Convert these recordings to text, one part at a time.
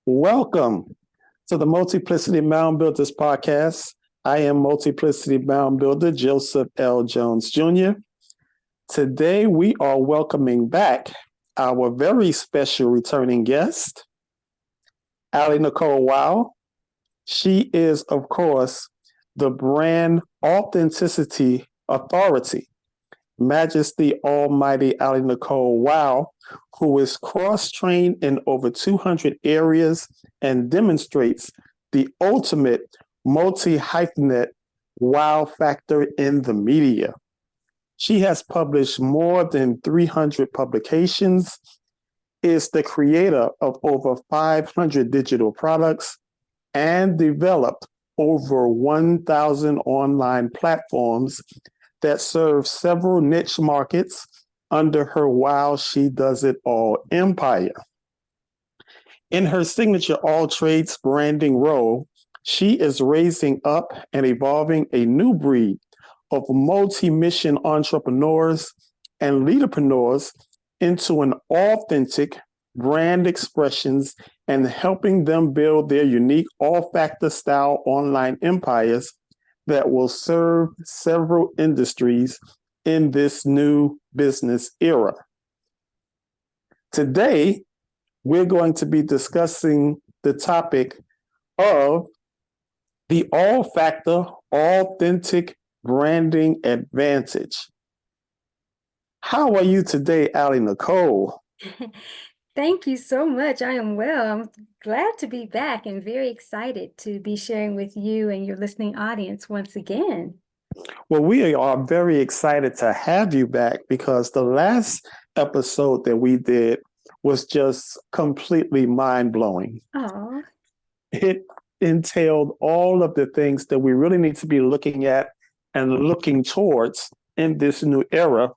Welcome to the Multiplicity Moundbuilders podcast. I am Multiplicity Moundbuilder Joseph L. Jones Jr. Today we are welcoming back our very special returning guest, AliNICOLE WOW. She is, of course, the brand Authenticity Authority, Majesty-ALL-MIGHTY AliNICOLE WOW, who is cross-trained in over 200 areas and demonstrates the ultimate multi-hyphenate wow factor in the media. She has published more than 300 publications, is the creator of over 500 digital products, and developed over 1,000 online platforms that serve several niche markets under her Wow She Does It All empire. In her signature all trades branding role, she is raising up and evolving a new breed of multi-mission entrepreneurs and leader-preneurs into an authentic brand expressions and helping them build their unique all-factor style online empires that will serve several industries in this new business era. Today, we're going to be discussing the topic of the all-factor, authentic branding advantage. How are you today, AliNICOLE? Thank you so much. I am well. I'm glad to be back and very excited to be sharing with you and your listening audience once again. Well, we are very excited to have you back because the last episode that we did was just completely mind-blowing. Oh, It entailed all of the things that we really need to be looking at and looking towards in this new era.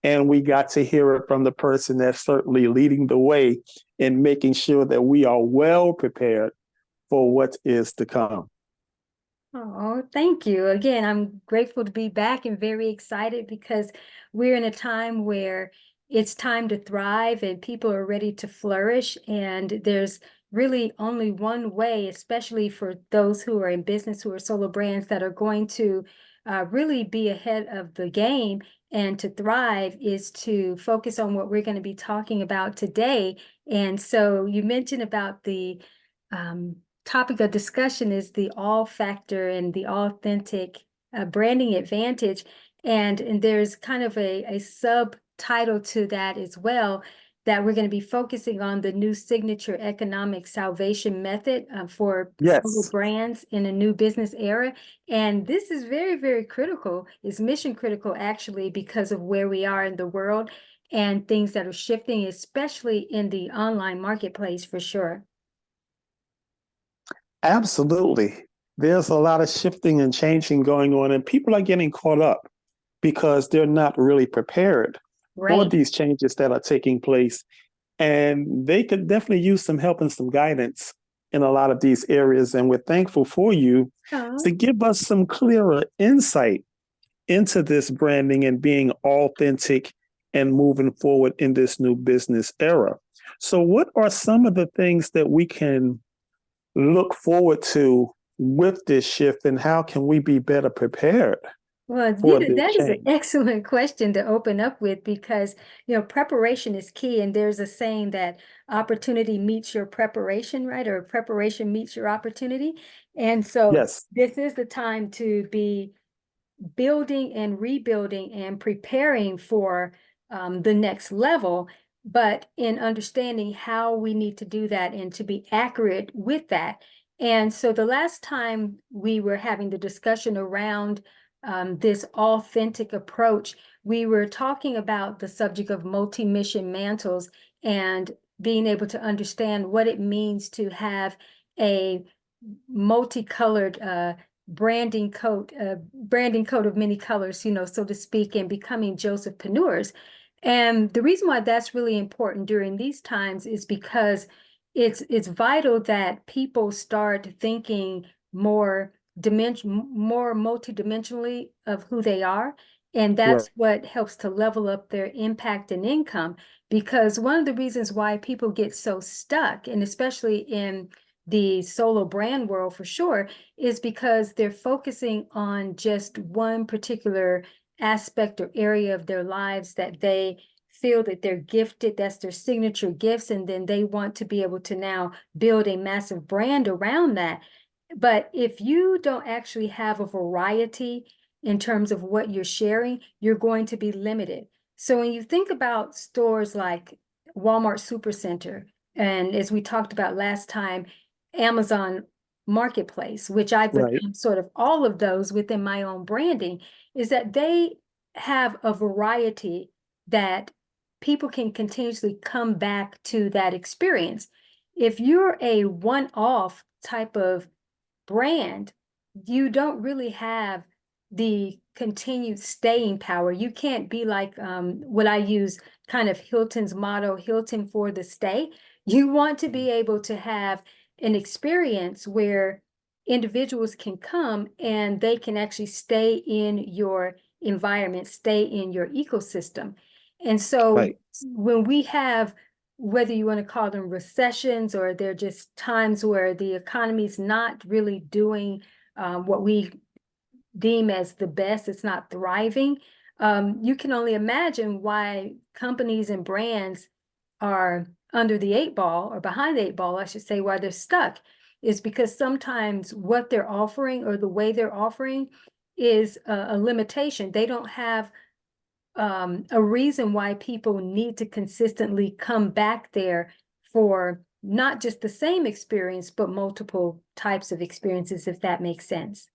And we got to hear it from the person that's certainly leading the way in making sure that we are well prepared for what is to come. oh, thank you. Again, I'm grateful to be back and very excited because we're in a time where it's time to thrive and people are ready to flourish. And there's really only one way, especially for those who are in business, who are solo brands that are going to really be ahead of the game and to thrive, is to focus on what we're going to be talking about today. And so you mentioned about the topic of discussion is the all factor and the authentic branding advantage. And there's kind of a subtitle to that as well, that we're going to be focusing on the new signature economic salvation method for solo brands in a new business era. And this is very, very critical. It's mission critical, actually, because of where we are in the world and things that are shifting, especially in the online marketplace, for sure. Absolutely. There's a lot of shifting and changing going on, and people are getting caught up because they're not really prepared for these changes that are taking place. And they could definitely use some help and some guidance in a lot of these areas. And we're thankful for you to give us some clearer insight into this branding and being authentic and moving forward in this new business era. So what are some of the things that we can look forward to with this shift, and how can we be better prepared? Well, that is an excellent question to open up with, because, preparation is key. And there's a saying that opportunity meets your preparation, right? Or preparation meets your opportunity. And so this is the time to be building and rebuilding and preparing for the next level, but in understanding how we need to do that and to be accurate with that. And so the last time we were having the discussion around this authentic approach, we were talking about the subject of multi-mission mantles and being able to understand what it means to have a multicolored branding coat of many colors, so to speak, and becoming Josephpreneurs. And the reason why that's really important during these times is because it's vital that people start thinking more multidimensionally of who they are, And Right. that's what helps to level up their impact and income. Because one of the reasons why people get so stuck, and especially in the solo brand world for sure, is because they're focusing on just one particular aspect or area of their lives that they feel that they're gifted, that's their signature gifts, and then they want to be able to now build a massive brand around that. But if you don't actually have a variety in terms of what you're sharing, you're going to be limited. So when you think about stores like Walmart Supercenter, and as we talked about last time, Amazon Marketplace, which I've Right. become sort of all of those within my own branding, is that they have a variety that people can continuously come back to that experience. If you're a one-off type of brand, you don't really have the continued staying power. You can't be like what I use kind of Hilton's motto, Hilton for the stay. You want to be able to have an experience where individuals can come and they can actually stay in your environment, stay in your ecosystem. And so Right. when we have, whether you want to call them recessions or they're just times where the economy's not really doing what we deem as the best, it's not thriving, you can only imagine why companies and brands are under the eight ball, or behind the eight ball, I should say, why they're stuck, is because sometimes what they're offering or the way they're offering is a limitation. They don't have a reason why people need to consistently come back there for not just the same experience, but multiple types of experiences, if that makes sense.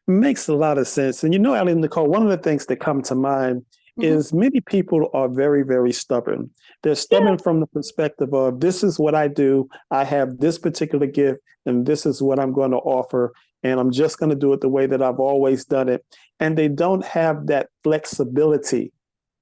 Makes a lot of sense. And AliNICOLE, one of the things that come to mind Mhm. is many people are very, very stubborn. They're Yeah. stubborn from the perspective of this is what I do. I have this particular gift, and this is what I'm going to offer. And I'm just going to do it the way that I've always done it. And they don't have that flexibility,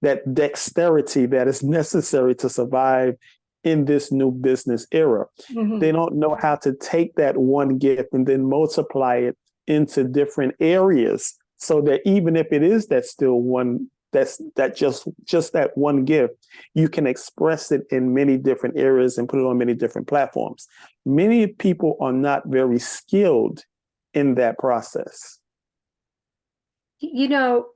that dexterity that is necessary to survive in this new business era. They Mhm. don't know how to take that one gift and then multiply it into different areas so that even if it is that still one that just that one gift, you can express it in many different areas and put it on many different platforms. Many people are not very skilled in that process. You know,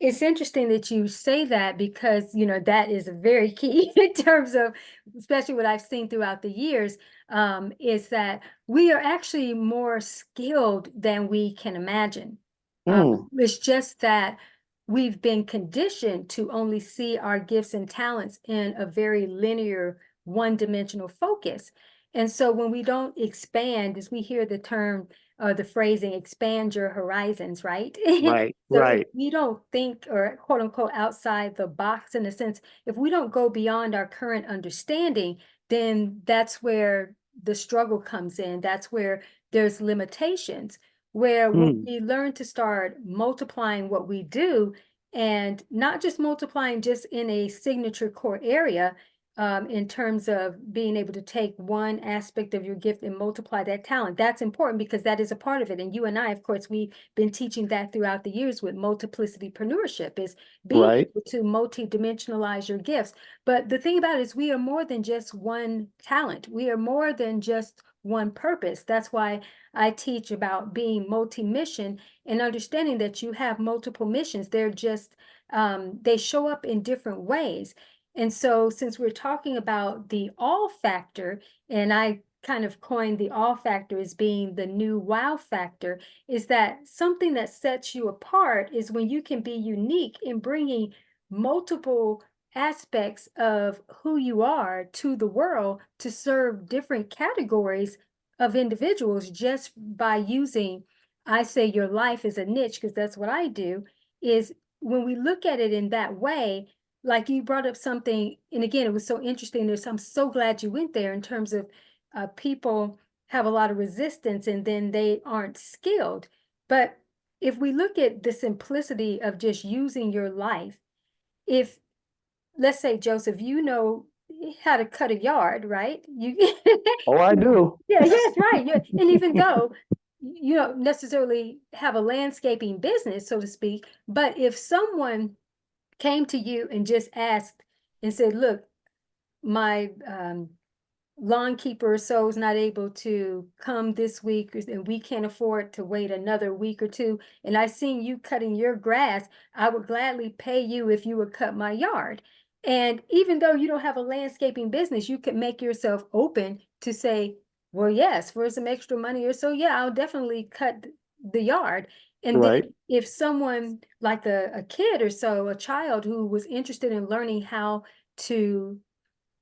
it's interesting that you say that because, that is very key in terms of, especially what I've seen throughout the years, is that we are actually more skilled than we can imagine. Mm, It's just that we've been conditioned to only see our gifts and talents in a very linear, one-dimensional focus. And so when we don't expand, as we hear the term, the phrasing, expand your horizons, right? right, So if right. we don't think, or quote unquote outside the box, in a sense, if we don't go beyond our current understanding, then that's where the struggle comes in. That's where there's limitations. Where when Mm, we learn to start multiplying what we do, and not just multiplying just in a signature core area, in terms of being able to take one aspect of your gift and multiply that talent. That's important because that is a part of it. And you and I, of course, we've been teaching that throughout the years with multiplicitypreneurship, is being right. able to multi-dimensionalize your gifts. But the thing about it is we are more than just one talent. We are more than just one purpose. That's why I teach about being multi-mission and understanding that you have multiple missions. They're just, they show up in different ways. And so since we're talking about the all factor, and I kind of coined the all factor as being the new wow factor, is that something that sets you apart is when you can be unique in bringing multiple aspects of who you are to the world to serve different categories of individuals just by using, I say your life is a niche because that's what I do, is when we look at it in that way, like you brought up something, and again, it was so interesting. I'm so glad you went there in terms of people have a lot of resistance and then they aren't skilled. But if we look at the simplicity of just using your life, if let's say, Joseph, you know how to cut a yard, right? You Oh, I do. yeah, yes, right. Yeah. And even though you don't necessarily have a landscaping business, so to speak, but if someone came to you and just asked and said, look, my lawn keeper or so is not able to come this week, and we can't afford to wait another week or two, and I seen you cutting your grass, I would gladly pay you if you would cut my yard. And even though you don't have a landscaping business, you could make yourself open to say, well, yes, for some extra money or so, yeah, I'll definitely cut the yard. And then Right. if someone like a kid or so, a child who was interested in learning how to,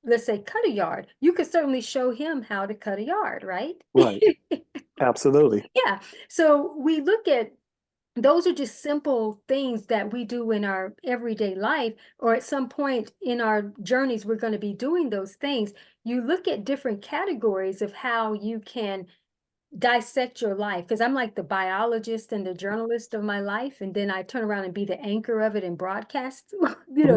let's say, cut a yard, you could certainly show him how to cut a yard, right? Right. Absolutely. Yeah. So we look at, those are just simple things that we do in our everyday life, or at some point in our journeys, we're going to be doing those things. You look at different categories of how you can dissect your life, because I'm like the biologist and the journalist of my life, and then I turn around and be the anchor of it and broadcast,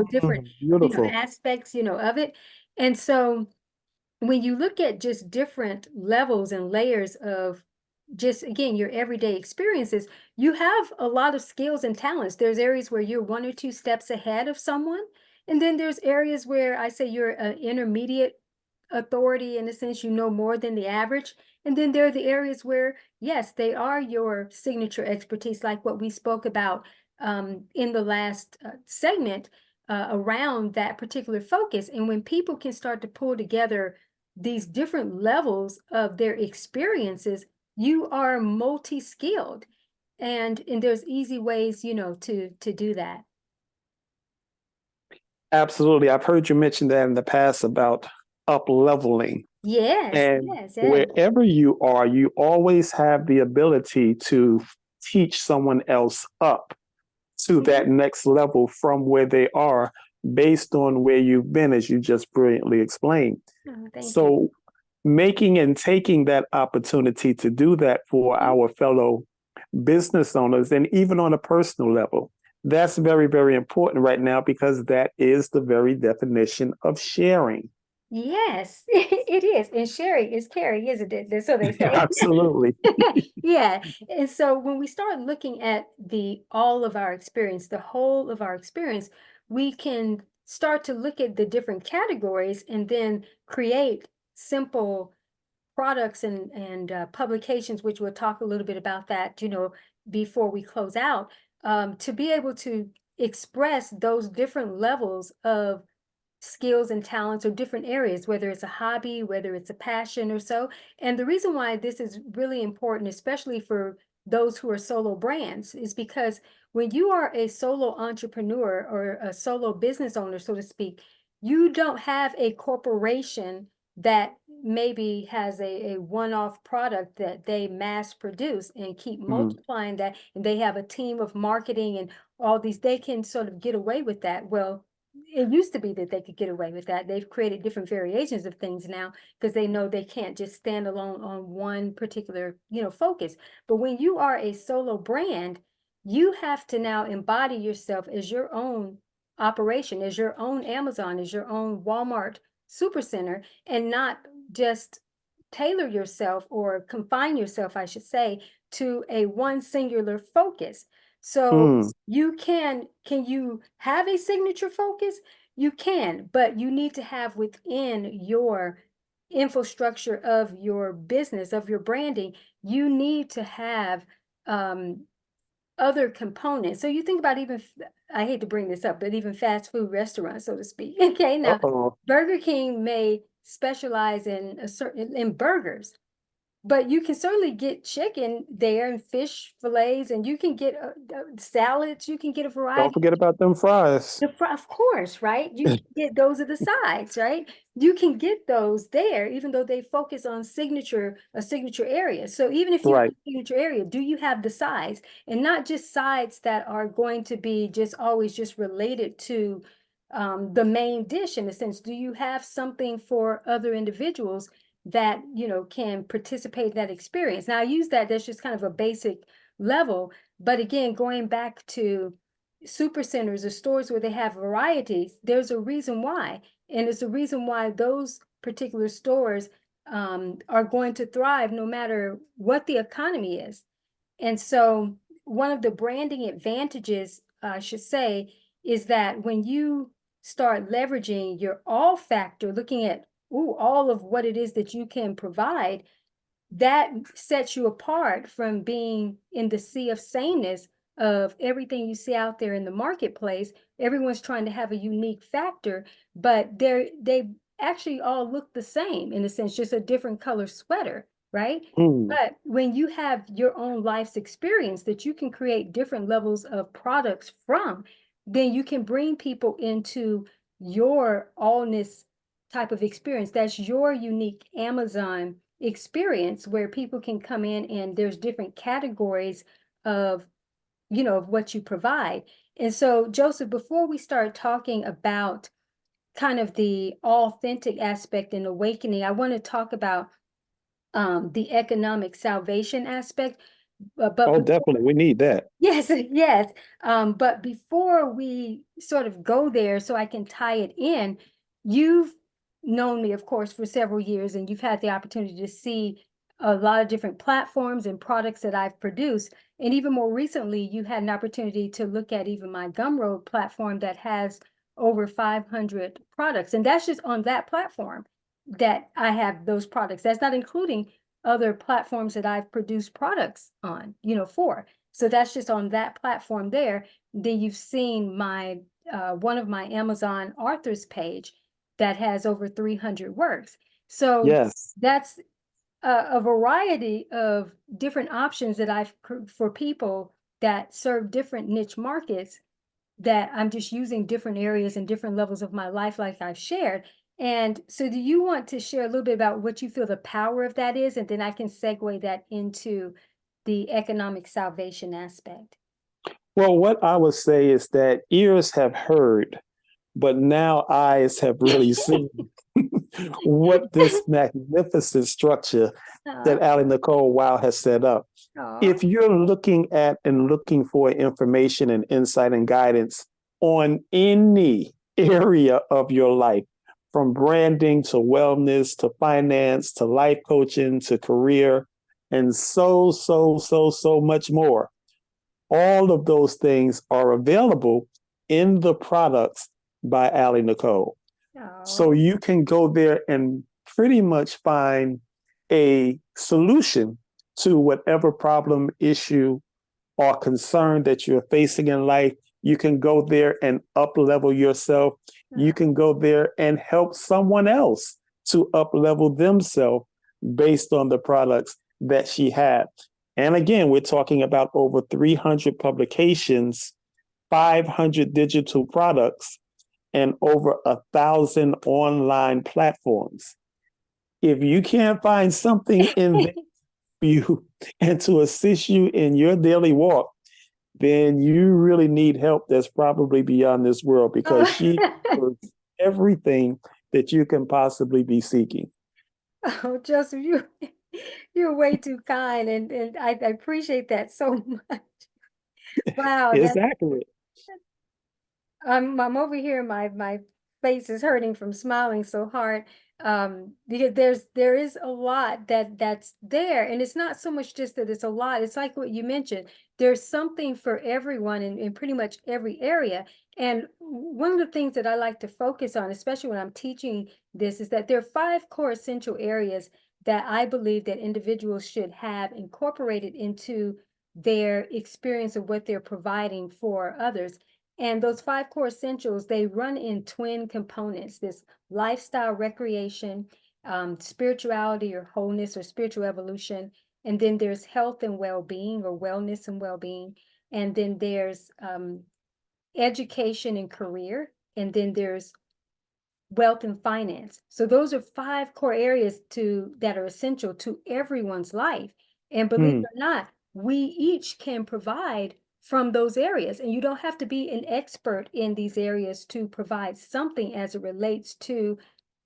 different, Beautiful. aspects, of it. And so when you look at just different levels and layers of just, again, your everyday experiences, you have a lot of skills and talents. There's areas where you're one or two steps ahead of someone, and then there's areas where I say you're an intermediate authority, in a sense, you know more than the average. And then there are the areas where, yes, they are your signature expertise, like what we spoke about in the last segment around that particular focus. And when people can start to pull together these different levels of their experiences, you are multi-skilled. And there's easy ways, to do that. Absolutely. I've heard you mention that in the past about up leveling. Yes, And yes, yes. wherever you are, you always have the ability to teach someone else up to that next level from where they are based on where you've been, as you just brilliantly explained. Oh, thank you. So, making and taking that opportunity to do that for our fellow business owners, and even on a personal level, that's very, very important right now, because that is the very definition of sharing. Yes, it is. And sharing is caring, isn't it? So they say. Absolutely. Yeah. And so when we start looking at the all of our experience, the whole of our experience, we can start to look at the different categories and then create simple products and publications, which we'll talk a little bit about that, before we close out, to be able to express those different levels of skills and talents, or different areas, whether it's a hobby, whether it's a passion or so. And the reason why this is really important, especially for those who are solo brands, is because when you are a solo entrepreneur or a solo business owner, so to speak, you don't have a corporation that maybe has a one-off product that they mass produce and keep Mm, multiplying that, and they have a team of marketing and all these, they can sort of get away with that. Well, it used to be that they could get away with that. They've created different variations of things now because they know they can't just stand alone on one particular, focus. But when you are a solo brand, you have to now embody yourself as your own operation, as your own Amazon, as your own Walmart supercenter, and not just tailor yourself or confine yourself, I should say, to a one singular focus. So mm, you can you have a signature focus? You can, but you need to have within your infrastructure of your business, of your branding, you need to have um, other components. So you think about even, I hate to bring this up, but even fast food restaurants, so to speak. Okay, now uh-oh. Burger King may specialize in a certain in burgers, but you can certainly get chicken there and fish fillets, and you can get salads. You can get a Don't variety. forget about them fries. Of course, right? You can get those are the sides, right? You can get those there, even though they focus on a signature area. So even if you have Right. a signature area, do you have the sides? And not just sides that are going to be just always just related to the main dish, in a sense. Do you have something for other individuals that, can participate in that experience? Now, I use that's just kind of a basic level. But again, going back to super centers or stores where they have varieties, there's a reason why. And it's a reason why those particular stores are going to thrive no matter what the economy is. And so one of the branding advantages, I should say, is that when you start leveraging your all factor, looking at all of what it is that you can provide, that sets you apart from being in the sea of sameness of everything you see out there in the marketplace. Everyone's trying to have a unique factor, but they actually all look the same in a sense, just a different color sweater, right? Mm. But when you have your own life's experience that you can create different levels of products from, then you can bring people into your allness type of experience. That's your unique Amazon experience where people can come in and there's different categories of, of what you provide. And so, Joseph, before we start talking about kind of the authentic aspect and awakening, I want to talk about the economic salvation aspect. But Oh, before, definitely. We need that. yes, yes. But before we sort of go there, so I can tie it in, you've known me, of course, for several years, and you've had the opportunity to see a lot of different platforms and products that I've produced. And even more recently, you had an opportunity to look at even my Gumroad platform that has over 500 products. And that's just on that platform that I have those products. That's not including other platforms that I've produced products on, for. So that's just on that platform there. Then you've seen my one of my Amazon authors page that has over 300 works. So Yes. that's a variety of different options that I've for people that serve different niche markets, that I'm just using different areas and different levels of my life, like I've shared. And so, do you want to share a little bit about what you feel the power of that is? And then I can segue that into the economic salvation aspect. Well, what I would say is that ears have heard, but now eyes have really seen what this magnificent structure that Aw, AliNICOLE WOW has set up. aw. If you're looking at and looking for information and insight and guidance on any area of your life, from branding to wellness to finance to life coaching to career, and so much more, all of those things are available in the products by AliNICOLE. So Oh, you can go there and pretty much find a solution to whatever problem, issue, or concern that you're facing in life. You can go there and up level yourself. You can go there and help someone else to up level themselves based on the products that she had. And again, we're talking about over 300 publications, 500 digital products, and over 1,000 online platforms. If you can't find something in there for you and to assist you in your daily walk, then you really need help that's probably beyond this world, because she oh. knows everything that you can possibly be seeking. Oh, Joseph, you're way too kind, and I appreciate that so much. Wow, It's that accurate. I'm over here. My face is hurting from smiling so hard. Because there is a lot that's there, and it's not so much just that it's a lot. It's like what you mentioned. There's something for everyone in pretty much every area. And one of the things that I like to focus on, especially when I'm teaching this, is that there are 5 core essential areas that I believe that individuals should have incorporated into their experience of what they're providing for others. And those 5 core essentials, they run in twin components: this lifestyle, recreation, spirituality or wholeness or spiritual evolution. And then there's health and well-being, or wellness and well-being. And then there's education and career. And then there's wealth and finance. So those are 5 core areas that are essential to everyone's life. And believe Hmm. it or not, we each can provide from those areas. And you don't have to be an expert in these areas to provide something as it relates to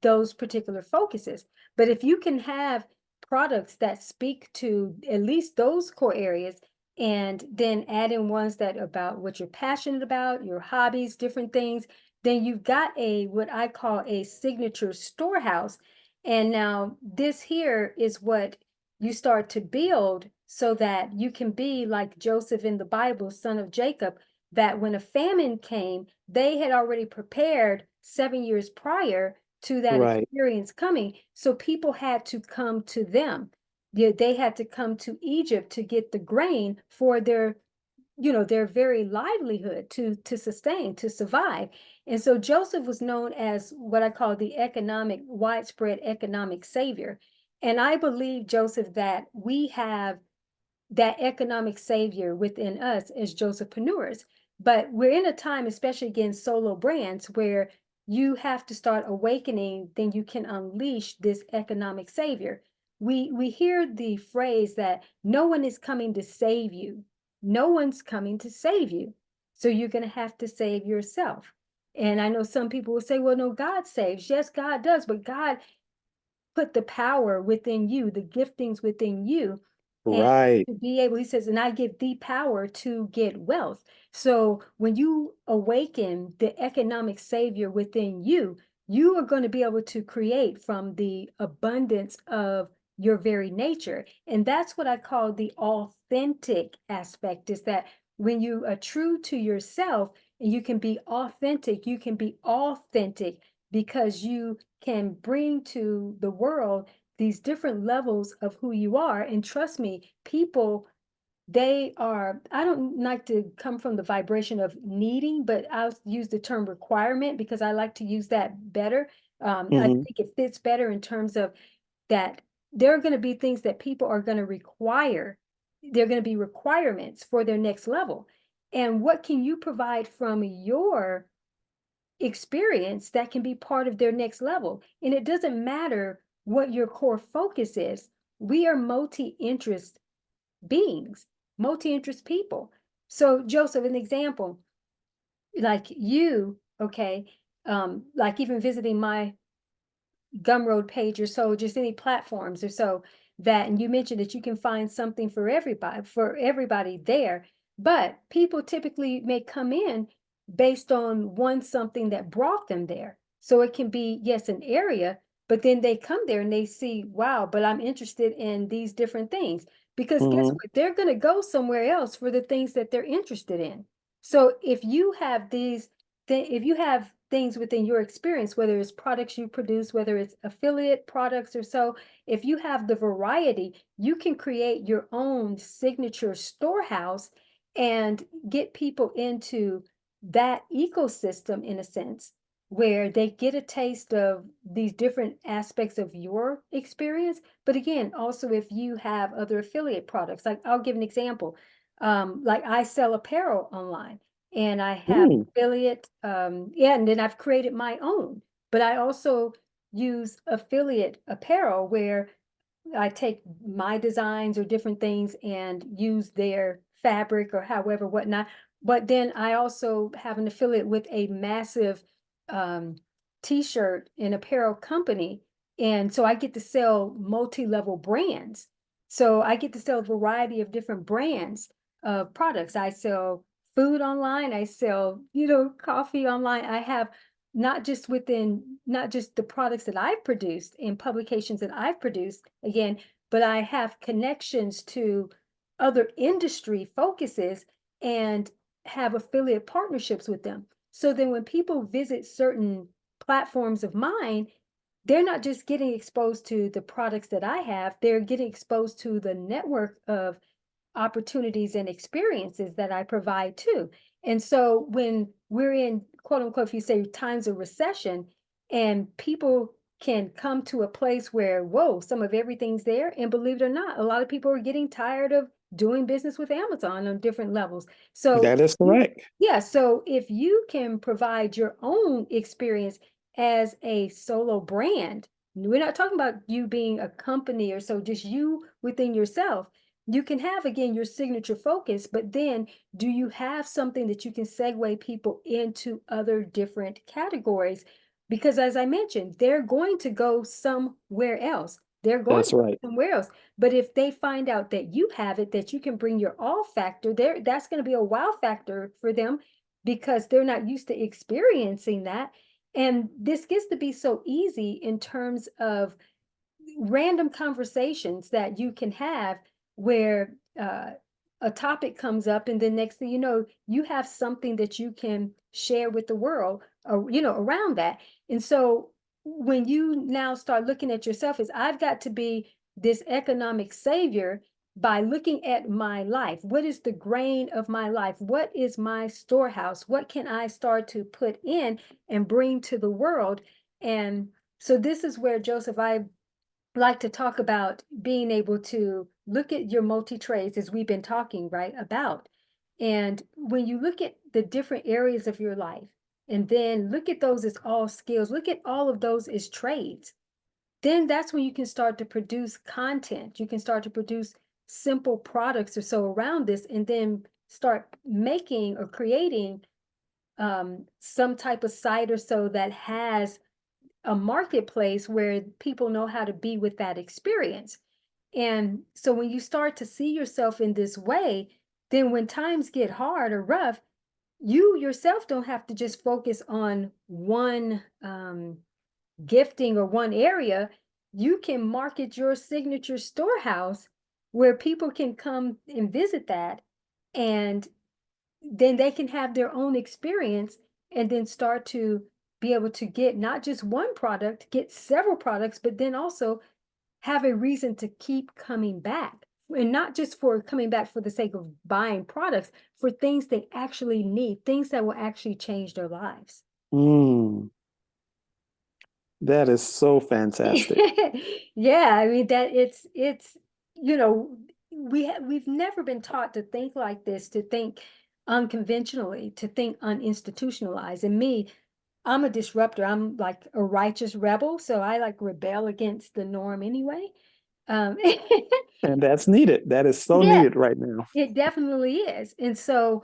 those particular focuses. But if you can have products that speak to at least those core areas, and then add in ones that about what you're passionate about, your hobbies, different things, then you've got what I call a signature storehouse. And now this here is what you start to build so that you can be like Joseph in the Bible, son of Jacob, that when a famine came, they had already prepared 7 years prior to that Right. experience coming. So people had to come to them. Yeah, they had to come to Egypt to get the grain for their, their very livelihood to sustain, to survive. And so Joseph was known as what I call the widespread economic savior. And I believe, Joseph, that we have that economic savior within us as Josephpreneurs. But we're in a time, especially against solo brands, where you have to start awakening, then you can unleash this economic savior. We hear the phrase that no one is coming to save you. No one's coming to save you. So you're going to have to save yourself. And I know some people will say, well, no, God saves. Yes, God does, but God put the power within you, the giftings within you, and Right. to be able, he says, and I give thee power to get wealth. So when you awaken the economic savior within you, you are going to be able to create from the abundance of your very nature. And that's what I call the authentic aspect, is that when you are true to yourself and you can be authentic, you can be authentic because you can bring to the world these different levels of who you are. And trust me, people, I don't like to come from the vibration of needing, but I'll use the term requirement because I like to use that better. I Hmm. think it fits better in terms of that there are going to be things that people are going to require. They're going to be requirements for their next level. And what can you provide from your experience that can be part of their next level? And it doesn't matter what your core focus is. We are multi-interest beings, multi-interest people. So Joseph, an example, like you, okay, like even visiting my Gumroad page or so, just any platforms or so, that, and you mentioned that you can find something for everybody there, but people typically may come in based on something that brought them there. So it can be, yes, an area, but then they come there and they see, wow, but I'm interested in these different things. Because guess Hmm. what? They're going to go somewhere else for the things that they're interested in. So if you have if you have things within your experience, whether it's products you produce, whether it's affiliate products or so, if you have the variety, you can create your own signature storehouse and get people into that ecosystem in a sense where they get a taste of these different aspects of your experience. But again, also if you have other affiliate products, like I'll give an example. Like I sell apparel online and I have Mm. affiliate, yeah, and then I've created my own, but I also use affiliate apparel where I take my designs or different things and use their fabric or however, whatnot. But then I also have an affiliate with a massive um, t-shirt and apparel company. And so I get to sell multi-level brands. So I get to sell a variety of different brands of products. I sell food online. I sell, coffee online. I have not just the products that I've produced in publications that I've produced, again, but I have connections to other industry focuses and have affiliate partnerships with them. So then when people visit certain platforms of mine, they're not just getting exposed to the products that I have, they're getting exposed to the network of opportunities and experiences that I provide too. And so when we're in, quote unquote, if you say times of recession, and people can come to a place where, whoa, some of everything's there. And believe it or not, a lot of people are getting tired of doing business with Amazon on different levels. So That is correct. yeah, so if you can provide your own experience as a solo brand, we're not talking about you being a company or so, just you within yourself. You can have, again, your signature focus, but then do you have something that you can segue people into other different categories? Because as I mentioned, they're going to go somewhere else. They're going That's to go right. somewhere else. But if they find out that you have it, that you can bring your all factor there, that's going to be a wow factor for them because they're not used to experiencing that. And this gets to be so easy in terms of random conversations that you can have where a topic comes up, and then next thing you know, you have something that you can share with the world, or around that. And so when you now start looking at yourself as, I've got to be this economic savior by looking at my life. What is the grain of my life? What is my storehouse? What can I start to put in and bring to the world? And so this is where, Joseph, I like to talk about being able to look at your multi-trades, as we've been talking, right, about. And when you look at the different areas of your life, and then look at those as all skills, look at all of those as trades, then that's when you can start to produce content. You can start to produce simple products or so around this, and then start making or creating some type of site or so that has a marketplace where people know how to be with that experience. And so when you start to see yourself in this way, then when times get hard or rough, you yourself don't have to just focus on one gifting or one area. You can market your signature storehouse where people can come and visit that, and then they can have their own experience, and then start to be able to get not just one product, get several products, but then also have a reason to keep coming back. And not just for coming back for the sake of buying products, for things they actually need, things that will actually change their lives. Mm, that is so fantastic. Yeah, I mean, that it's we've never been taught to think like this, to think unconventionally, to think uninstitutionalized. And me, I'm a disruptor. I'm like a righteous rebel, so I like rebel against the norm anyway. Um, And that's needed. That is so yeah, needed right now. it definitely is. And so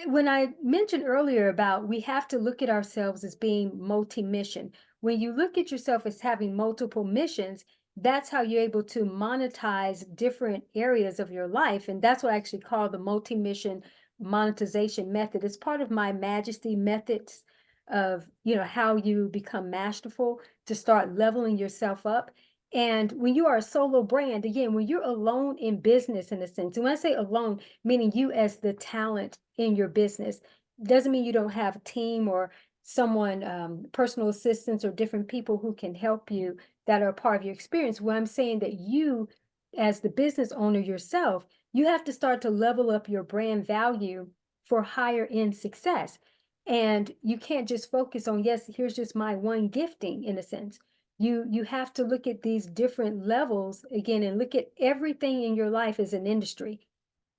when I mentioned earlier about we have to look at ourselves as being multi-mission, when you look at yourself as having multiple missions, that's how you're able to monetize different areas of your life. And that's what I actually call the multi-mission monetization method. It's part of my Majesty methods of, how you become masterful, to start leveling yourself up. And when you are a solo brand, again, when you're alone in business, in a sense, and when I say alone, meaning you as the talent in your business, doesn't mean you don't have a team or someone, personal assistants or different people who can help you that are a part of your experience. What I'm saying, that you, as the business owner yourself, you have to start to level up your brand value for higher end success. And you can't just focus on, yes, here's just my one gifting, in a sense. You have to look at these different levels again, and look at everything in your life as an industry.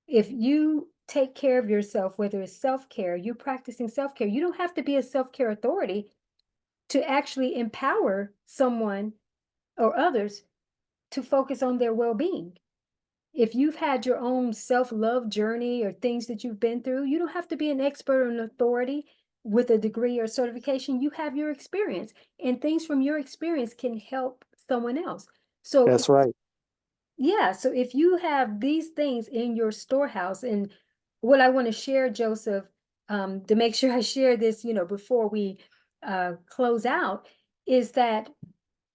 If you take care of yourself, whether it's self-care, you practicing self-care, you don't have to be a self-care authority to actually empower someone or others to focus on their well-being. If you've had your own self-love journey or things that you've been through, you don't have to be an expert or an authority with a degree or certification. You have your experience, and things from your experience can help someone else. So That's right. yeah, so if you have these things in your storehouse, and what I want to share, Joseph, to make sure I share this, before we close out, is that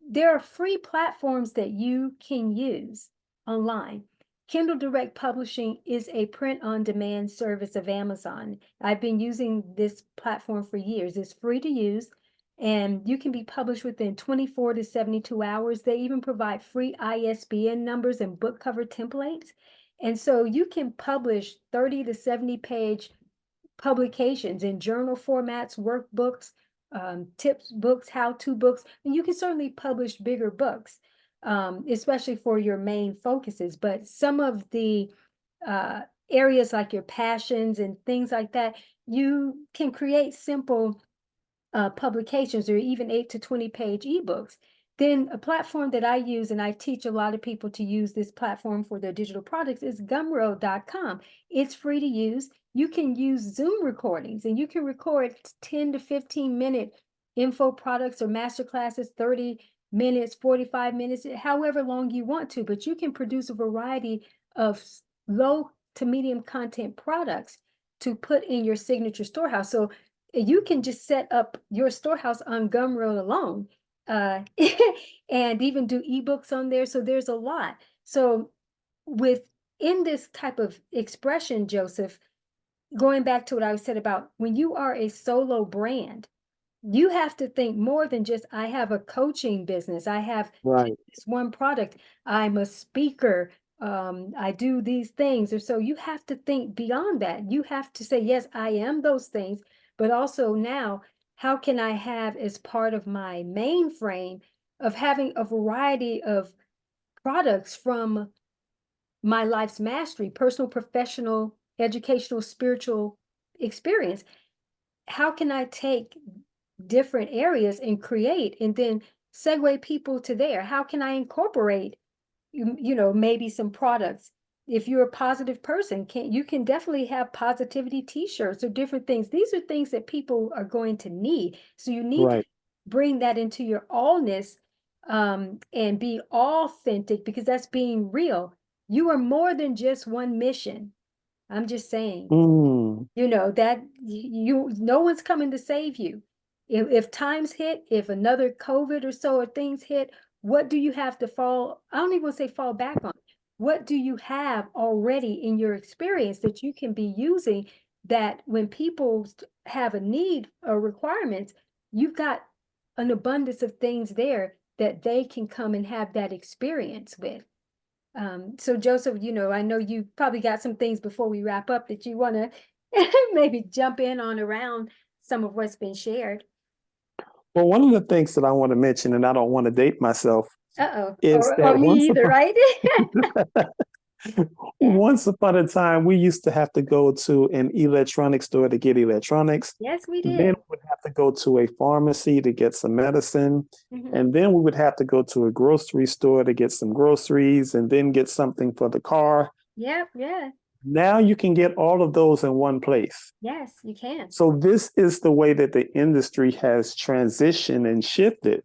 there are free platforms that you can use online. Kindle Direct Publishing is a print-on-demand service of Amazon. I've been using this platform for years. It's free to use, and you can be published within 24 to 72 hours. They even provide free ISBN numbers and book cover templates. And so you can publish 30 to 70 page publications in journal formats, workbooks, tips books, how-to books, and you can certainly publish bigger books, especially for your main focuses. But some of the areas like your passions and things like that, you can create simple publications, or even 8 to 20 page ebooks. Then a platform that I use, and I teach a lot of people to use this platform for their digital products, is gumroad.com. It's free to use. You can use Zoom recordings, and you can record 10 to 15-minute info products or master classes, 30 minutes, 45 minutes, however long you want to, but you can produce a variety of low to medium content products to put in your signature storehouse. So you can just set up your storehouse on Gumroad alone. and even do ebooks on there. So there's a lot. So within this type of expression, Joseph, going back to what I said about when you are a solo brand, you have to think more than just, I have a coaching business, I have Right. this one product, I'm a speaker, I do these things. Or so you have to think beyond that. You have to say, yes, I am those things, but also now, how can I have as part of my mainframe of having a variety of products from my life's mastery, personal, professional, educational, spiritual experience? How can I take different areas and create and then segue people to there? How can I incorporate, maybe some products? If you're a positive person, you can definitely have positivity t-shirts or different things. These are things that people are going to need. So you need to Right. bring that into your allness, and be authentic, because that's being real. You are more than just one mission. I'm just saying, Mm. that no one's coming to save you. If times hit, if another COVID or so or things hit, what do you have to fall? I don't even want to say fall back on. What do you have already in your experience that you can be using, that when people have a need or requirements, you've got an abundance of things there that they can come and have that experience with. So Joseph, I know you probably got some things before we wrap up that you want to maybe jump in on around some of what's been shared. Well, one of the things that I want to mention, and I don't want to date myself, Uh-oh. is Or that me either, right? Yeah. once upon a time, we used to have to go to an electronics store to get electronics. Yes, we Then did. we would have to go to a pharmacy to get some medicine. Hmm. And then we would have to go to a grocery store to get some groceries and then get something for the car. Yep, yeah. Now you can get all of those in one place. Yes, you can. So this is the way that the industry has transitioned and shifted.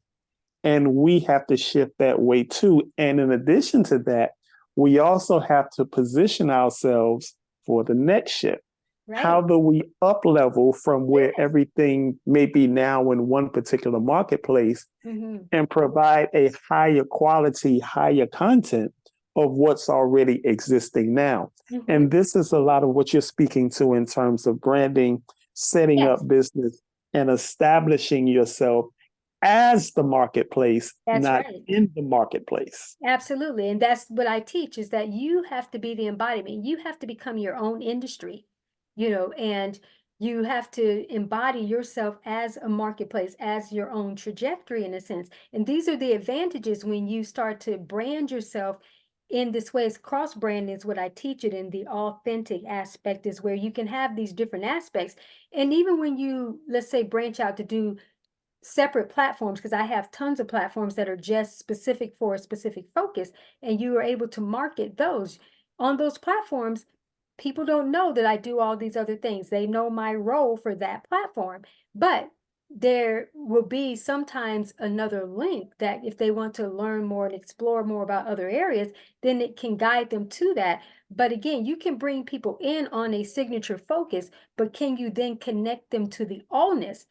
And we have to shift that way too. And in addition to that, we also have to position ourselves for the next shift. How Right. do we up level from where Yes. everything may be now in one particular marketplace Hmm. and provide a higher quality, higher content of what's already existing now? Hmm. And this is a lot of what you're speaking to in terms of branding, setting Yes, up business, and establishing yourself as the marketplace, that's not right. in the marketplace. Absolutely. And that's what I teach, is that you have to be the embodiment. You have to become your own industry, and you have to embody yourself as a marketplace, as your own trajectory in a sense. And these are the advantages when you start to brand yourself in this way. It's cross branding is what I teach it in. The authentic aspect is where you can have these different aspects. And even when you, let's say, branch out to do separate platforms, because I have tons of platforms that are just specific for a specific focus, and you are able to market those on those platforms. People don't know that I do all these other things. They know my role for that platform, but there will be sometimes another link that if they want to learn more and explore more about other areas, then it can guide them to that. But again, you can bring people in on a signature focus, but can you then connect them to the allness?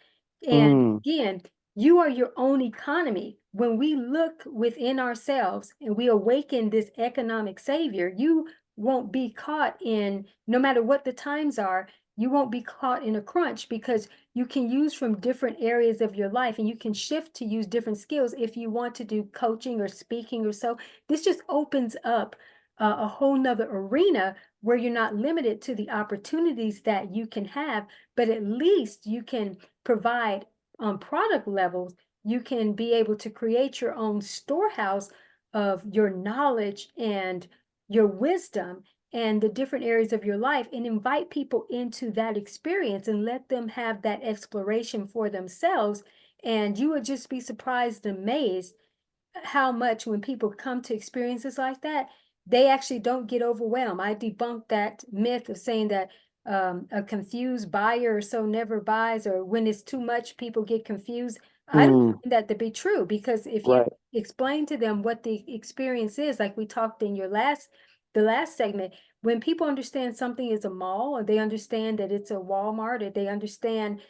And Mm, again, you are your own economy. When we look within ourselves and we awaken this economic savior, you won't be caught in, no matter what the times are, you won't be caught in a crunch, because you can use from different areas of your life, and you can shift to use different skills if you want to do coaching or speaking or so. This just opens up a whole nother arena where you're not limited to the opportunities that you can have, but at least you can provide on product levels. You can be able to create your own storehouse of your knowledge and your wisdom and the different areas of your life, and invite people into that experience and let them have that exploration for themselves. And you would just be surprised and amazed how much, when people come to experiences like that, they actually don't get overwhelmed. I debunked that myth of saying that a confused buyer or so never buys, or when it's too much, people get confused. I don't mm, find that to be true, because if you right. explain to them what the experience is, like we talked in the last segment, when people understand something is a mall, or they understand that it's a Walmart, or they understand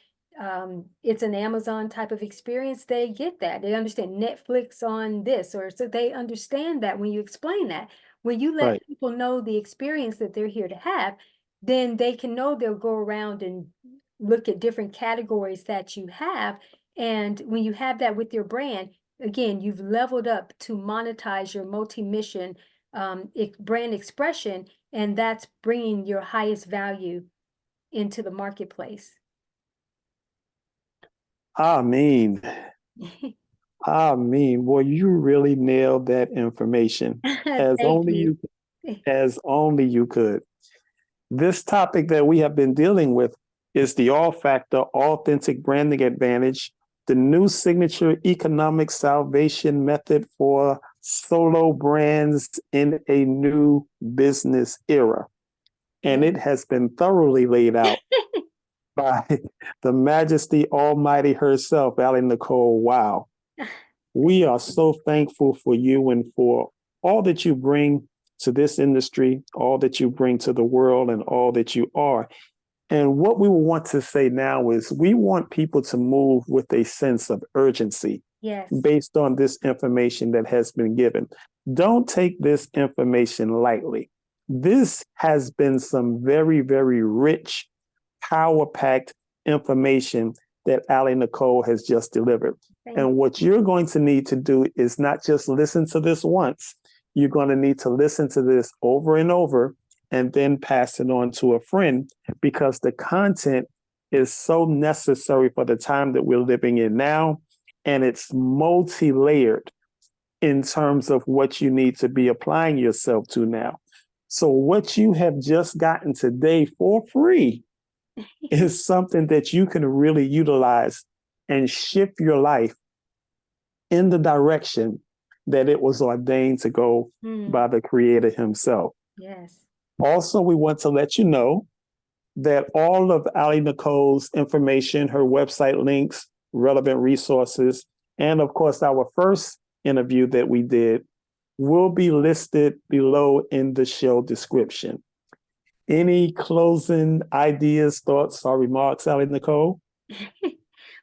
it's an Amazon type of experience, they get that. They understand Netflix on this, or so they understand that when you explain that. When you let Right. people know the experience that they're here to have, then they can know they'll go around and look at different categories that you have. And when you have that with your brand, again, you've leveled up to monetize your multi-mission brand expression, and that's bringing your highest value into the marketplace. I mean, well, you really nailed that information Thank you. as only you could. This topic that we have been dealing with is the all factor, authentic branding advantage, the new signature economic salvation method for solo brands in a new business era. And it has been thoroughly laid out by the Majesty Almighty herself, AliNICOLE WOW. We are so thankful for you and for all that you bring to this industry, all that you bring to the world, and all that you are. And what we want to say now is we want people to move with a sense of urgency. Yes. Based on this information that has been given. Don't take this information lightly. This has been some very, very rich, power-packed information that AliNICOLE has just delivered. And what you're going to need to do is not just listen to this once. You're going to need to listen to this over and over and then pass it on to a friend, because the content is so necessary for the time that we're living in now. And it's multi-layered in terms of what you need to be applying yourself to now. So what you have just gotten today for free is something that you can really utilize and shift your life in the direction that it was ordained to go by the Creator himself. Yes. Also, we want to let you know that all of AliNICOLE's information, her website links, relevant resources, and of course, our first interview that we did will be listed below in the show description. Any closing ideas, thoughts, or remarks, AliNICOLE?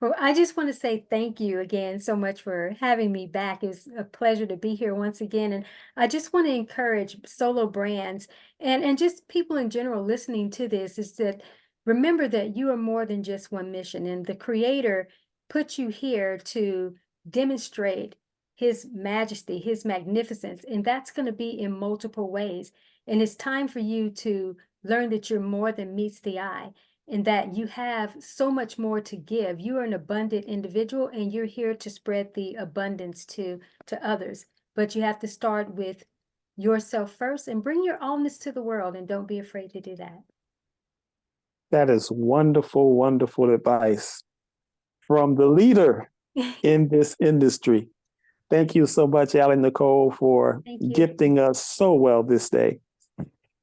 Well, I just want to say thank you again so much for having me back. It's a pleasure to be here once again. And I just want to encourage solo brands and just people in general listening to this, is that remember that you are more than just one mission. And the Creator put you here to demonstrate His majesty, His magnificence. And that's going to be in multiple ways. And it's time for you to learn that you're more than meets the eye, and that you have so much more to give. You are an abundant individual, and you're here to spread the abundance to others. But you have to start with yourself first and bring your allness to the world, and don't be afraid to do that. That is wonderful, wonderful advice from the leader in this industry. Thank you so much, AliNICOLE, for gifting us so well this day.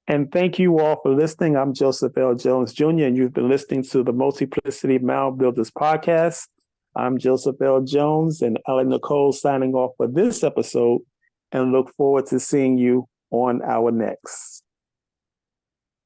And thank you all for listening. I'm Joseph L. Jones, Jr., and you've been listening to the Multiplicity Moundbuilders podcast. I'm Joseph L. Jones, and AliNICOLE signing off for this episode, and look forward to seeing you on our next.